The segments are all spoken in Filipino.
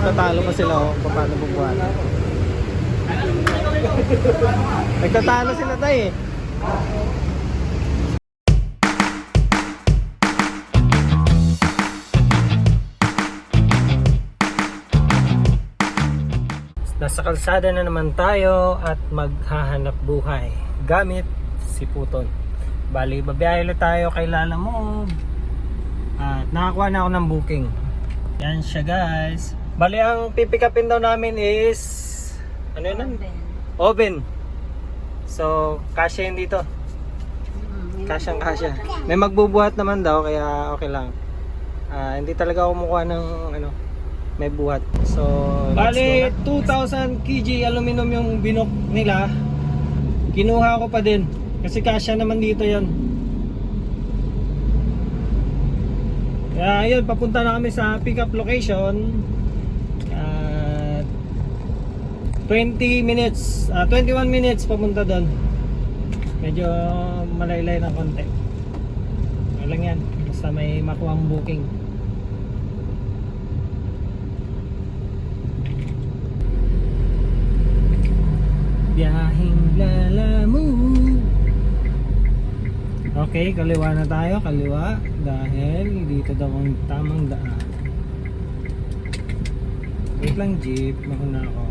Nagtatalo pa sila paano bubuhat. Nagtatalo sila tayo eh. Nasa kalsada na naman tayo at maghahanap buhay gamit si Puton. Bali, babiyahe ulit tayo kay Lalamove at nakakuha na ako ng booking. Yan siya guys. Bali, ang pipick upin daw namin is ano yun? Oven. So, kasya yun dito. Kasyang kasya. May magbubuhat naman daw kaya okay lang. Hindi talaga ako kumukuha ng ano, may buhat. So, bali 2,000 kg aluminum yung binok nila. Kinuha ko pa din kasi kasya naman dito 'yon. Kaya yun, papunta na kami sa pick up location. 21 minutes papunta doon. Medyo malaylay ng konti. Walang yan, basta may makuha ang booking. Biyahing Lalamove. Okay, kaliwa na tayo, kaliwa dahil dito daw ang tamang daan. Wait lang jeep, mauna ako.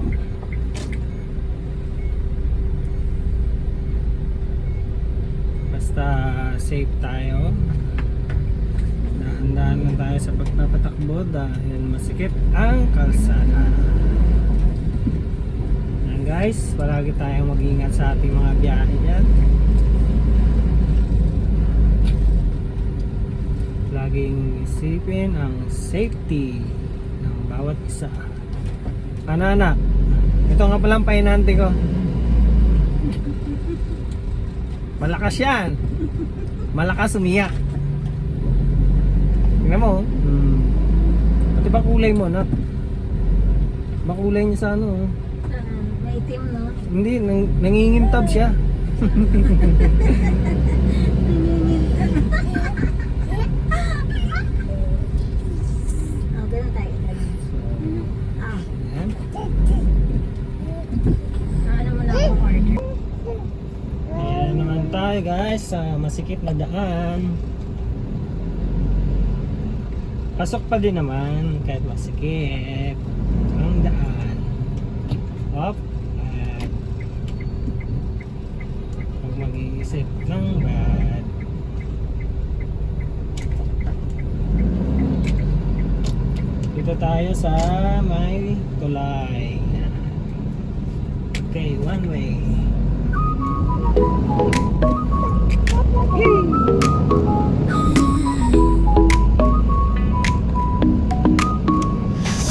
Basta safe tayo. Dahan-dahan lang tayo sa pagpapatakbo dahil masikip ang kalsada. Guys, palagi tayong mag-ingat sa ating mga biyahe dyan. Laging isipin ang safety ng bawat isa. Anak, ito nga palang pahinante ko. Malakas yan. Malakas umiyak. Tingnan mo. Pati ba kulay mo, no? Ba kulay niya sa ano? Itim, no? Hindi, nangingintab siya. Ganun tayo. Ayan. Ano mo na ako order? Ayan naman tayo guys sa masikip na daan. Pasok pa din naman kahit masikip ang daan. Hop. Mag-iisip ng bad. Dito tayo sa may tulay. Okay, one way.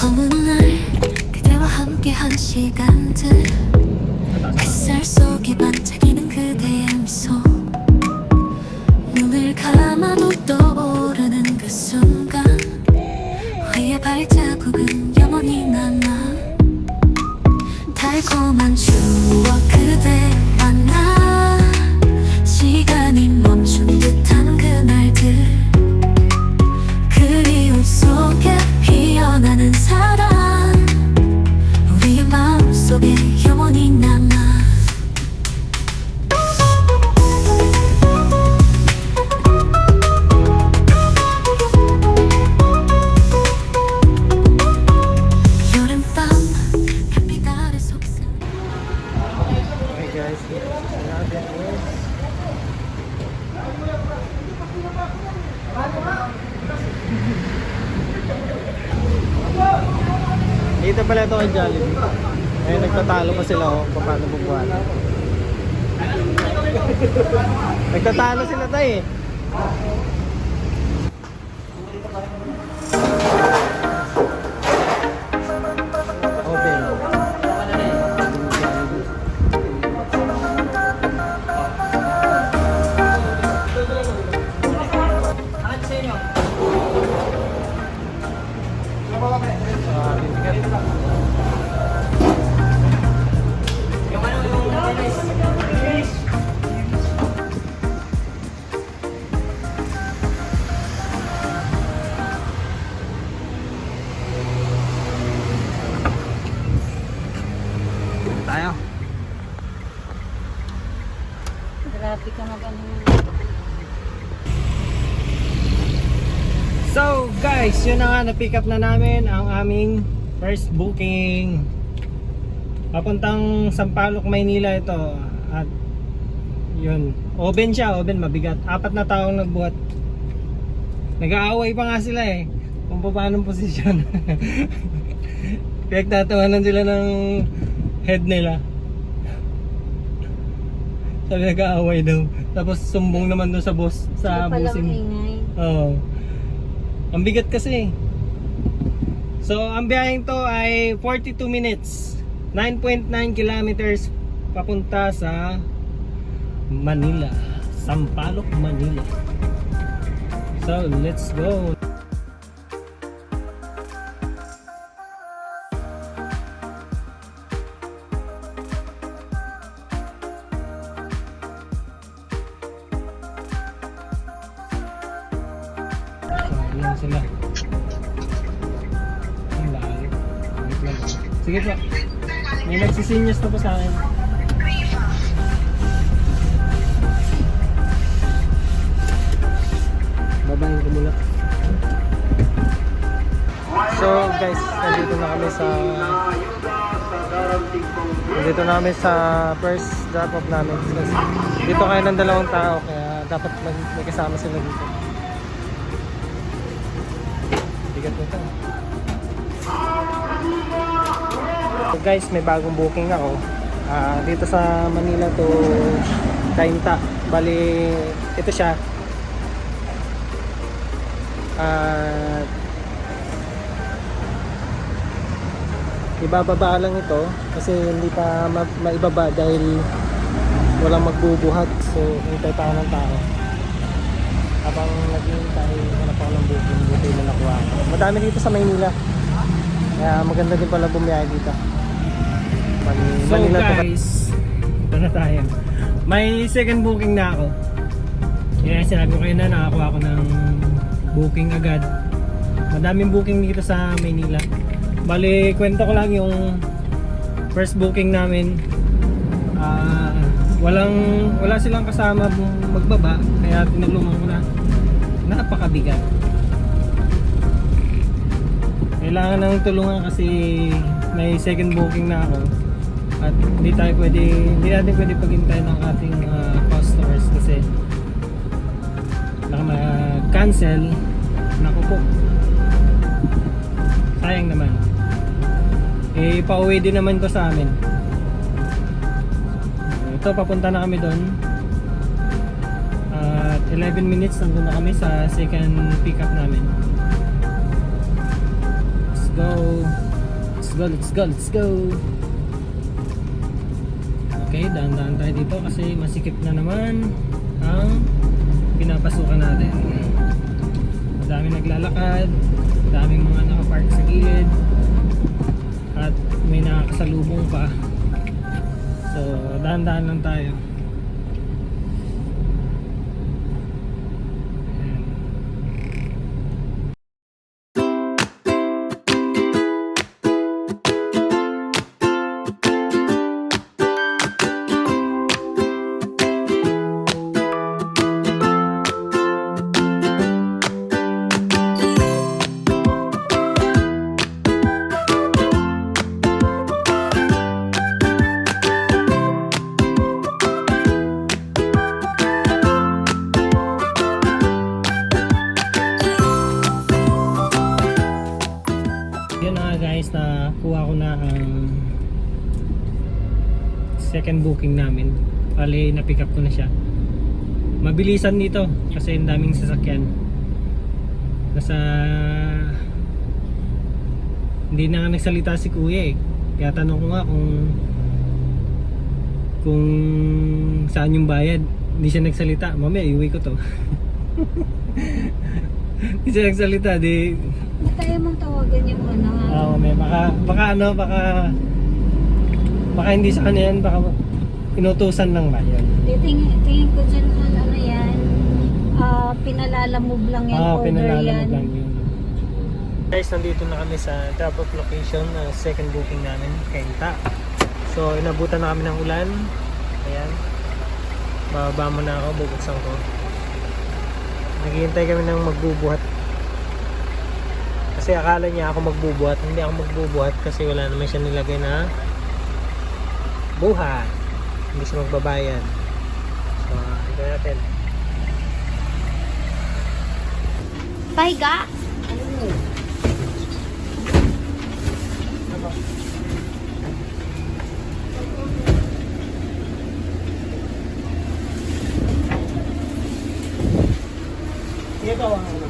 어느 날 그대와 함께한 시간들 햇살 속에 반짝이는 그대의 미소 눈을 감아도 떠오르는 그 순간 우리의 발자국은 영원히 남아 달콤한 추억 그대와 나 시간이 멈춘 듯한 그날들 그리움 속에 피어나는 사랑 우리의 마음속에 영원히 남아 Dito pala ito kay Jollibee. Ayun, nagtatalo pa sila paano bubuhat. Nagtatalo sila tayo eh. Di ka mag-ano. So guys, yun na nga, na-pick up na namin ang aming first booking. Papuntang Sampaloc, Maynila ito. At yun, oven siya, oven mabigat. 4 na taong nagbuhat. Nag-aaway pa nga sila eh kung paano posisyon. Pinagtatawanan sila ng head nila. Sabi nag-aaway daw. Tapos sumbong naman doon sa boss, sa Sila palang bossing. ingay. Oo. Ang bigat kasi. So, ang biyaheng to ay 42 minutes. 9.9 kilometers papunta sa Manila. Sampaloc, Manila. So, let's go. Ayan sila. Ang layo. Wait lang. Sige po. May nagsisinyas na po sa akin. Babayin ko muna. So guys, nandito na kami sa first drop off namin. Dito kayo ng 2 tao kaya dapat may kasama sila dito. Bigat nito. So guys, may bagong booking ako. Dito sa Manila to Cainta. Bali, ito siya. Ibababa lang ito kasi hindi pa maibaba dahil walang magbubuhat. So, hintay pa ako ng tao. Habang naghihintay, hanap ako ng booking. Buti na nakuha ko. Madami dito sa Maynila. Kaya maganda din pala bumiyahe dito. So guys, ito na tayo. May second booking na ako. Kaya sinabi ko kayo na nakakuha ako ng booking agad. Madaming booking dito sa Maynila. Bali, kwento ko lang yung first booking namin. Wala silang kasama magbaba, kaya tinulungan ko na. Napakabigat. Kailangan ng tulungan kasi may second booking na ako. At hindi natin pwede paghintay ng ating customers kasi baka ma-cancel. Naku po. Sayang naman. Pauwi din naman to sa amin. Ito, papunta na kami doon. At 11 minutes nandun na kami sa second pickup namin. Let's go. Let's go. Okay, dahan-dahan tayo dito kasi masikip na naman ang pinapasukan natin. Madami naglalakad, daming mga nakapark sa gilid, at may nakakasalubong pa. So, dahan-dahan lang tayo. Ayan. Yun na nga guys, nakuha ko na ang second booking namin. Bali, na-pick up ko na siya. Mabilisan dito kasi ang daming sasakyan. Hindi na nga nagsalita si kuya eh. Kaya tanong ko nga kung saan yung bayad. Hindi siya nagsalita. Mamaya iuwi ko to. Hindi siya nagsalita. Kaya mong tawagan yung ano. May baka hindi sa kanya yan, baka inutusan lang ba yan. Tingin ko dyan ano yan. Pinalalamove lang yan. Order Pinalalamove yan. lang yun. Guys, nandito na kami sa drop-off location na second booking namin, Cainta. So, inabutan na kami ng ulan. Ayan. Bababa mo na ako, bubuksan ko. Naghihintay kami ng magbubuhat. Kasi akala niya ako magbubuhat. Hindi ako magbubuhat kasi wala naman siya nilagay na buhat. Hindi siya magbabayad. So, ito natin. Pahiga! Sige ka, wala na.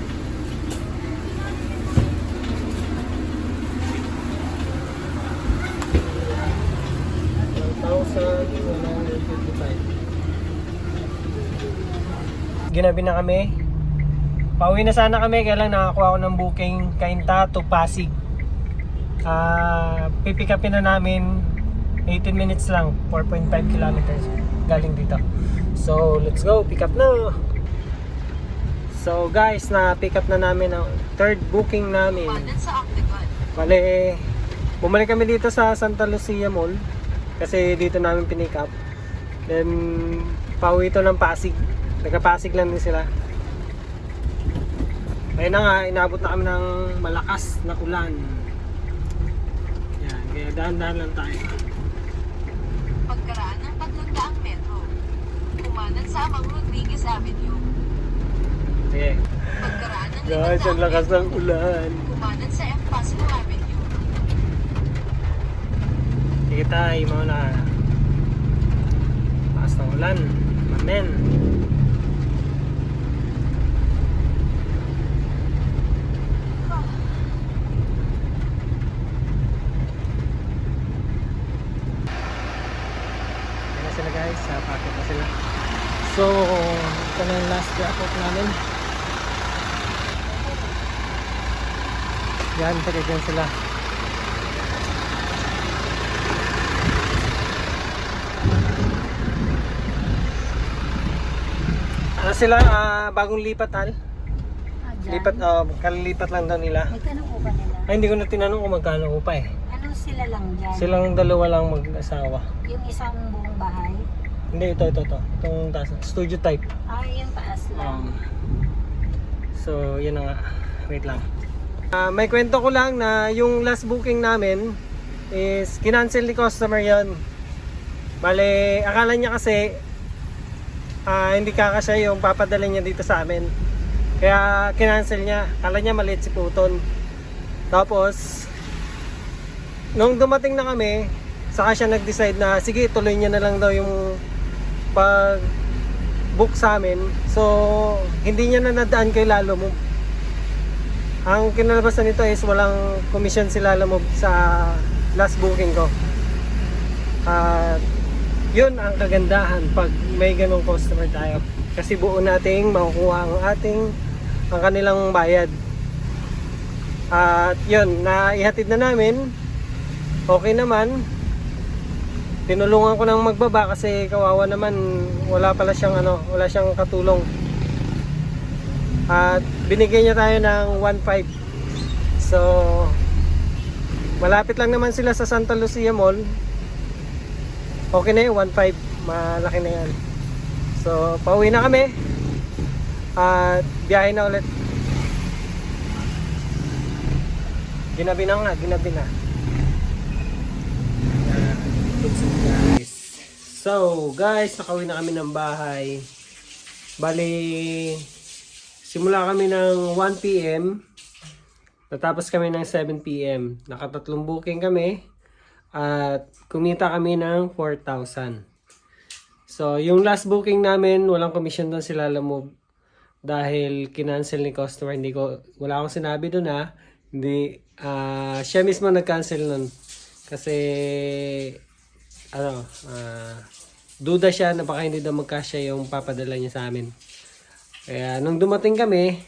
Ginabi na kami. Pauwi na sana kami, kaya lang nakakuha ko ng booking Cainta to Pasig. Pipick upin na namin 18 minutes lang, 4.5 kilometers galing dito. So let's go, pick up na. So guys, na pick up na namin ang third booking namin. Bale, bumalik kami dito sa Santa Lucia Mall kasi dito namin pinick up. Then pauwi ito ng Pasig. Nagka-Pasig lang din sila. Ayun na nga, inabot na kami ng malakas na ulan. Yan, kaya dahan-dahan lang tayo. Pagkaraan ng 300 metro, kumanan sa Amang Rodriguez Avenue. Sige. Pagkaraan ng Guys, ang lakas ng ulan. kumanan sa M. Pasco Avenue. Sige tayo, mauna. Lakas ng ulan. Amen. Sila guys, sa packet na sila. So, ito na yung last drop-off namin. Yan, pagkakyan sila. Ano sila, bagong lipat hal? Lipat, kalilipat lang daw nila. May tanong ko ba nila? Ay, hindi ko na tinanong kung magkano upa eh. Ano sila lang dyan? Silang dalawa lang mag-asawa. Yung isang buong bahay? Hindi, ito. Itong taas. Studio type. Yung taas lang. So, yun na nga. Wait lang. May kwento ko lang na yung last booking namin is kinancel ni customer yon. Bale, akala niya kasi hindi kakasya yung papadala niya dito sa amin. Kaya kinancel niya. Akala niya maliit si Puton. Tapos, nung dumating na kami, saka siya nag-decide na sige, tuloy niya na lang daw yung pag-book sa amin. So, hindi niya na nadaan kay Lalo Move. Ang kinalabasan nito is walang commission si Lalo Move sa last booking ko. At yun ang kagandahan pag may ganong customer tayo. Kasi buo nating makukuha ang kanilang bayad. At yun, naihatid na namin. Okay naman. Tinulungan ko ng magbaba kasi kawawa naman, wala siyang katulong. At binigay niya tayo ng 1.5. So malapit lang naman sila sa Santa Lucia Mall. Okay na yun, 1.5. Malaki na yan. So pauwi na kami. At biyahe na ulit. Ginabi na. So guys, nakauwi na kami ng bahay. Bali, simula kami ng 1 PM. Natapos kami ng 7 PM. Nakatatlong booking kami. At kumita kami ng 4,000. So yung last booking namin, walang commission doon sila Lalo dahil kinancel ni customer. Wala akong sinabi doon ha. Hindi, siya mismo nag-cancel nun. Kasi duda siya na baka hindi daw magkasya yung papadala niya sa amin. Kaya nung dumating kami,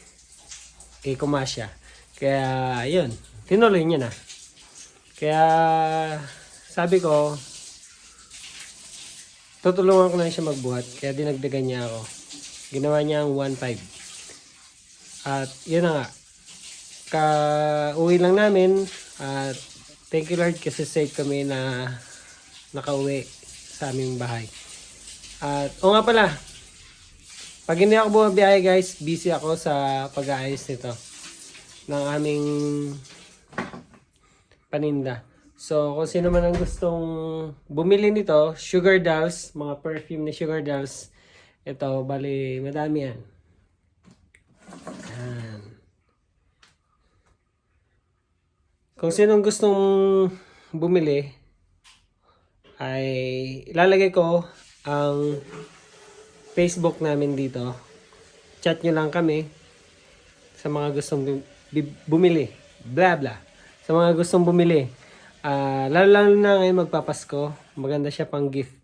kumasya. Kaya yun, tinuloy niya na. Kaya sabi ko, tutulungan ko na siya magbuhat. Kaya dinagdagan niya ako. Ginawa niya ang 1.5. At yun na nga. Uwi lang namin. At thank you Lord kasi safe kami na nakauwi sa aming bahay. At, o nga pala, pag hindi ako bumabiyahe guys, busy ako sa pag-aayos nito ng aming paninda. So, kung sino man ang gustong bumili nito, Sugar Dolls, mga perfume ni Sugar Dolls, ito, bali, madami yan. Yan. Kung sinong gustong bumili, ay ilalagay ko ang Facebook namin dito. Chat nyo lang kami sa mga gustong bumili. Blah blah. Sa mga gustong bumili. Lalo na ngayon magpapasko. Maganda siya pang gift.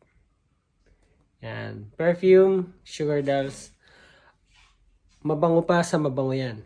Yan. Perfume, Sugar Dolls. Mabango pa sa mabango yan.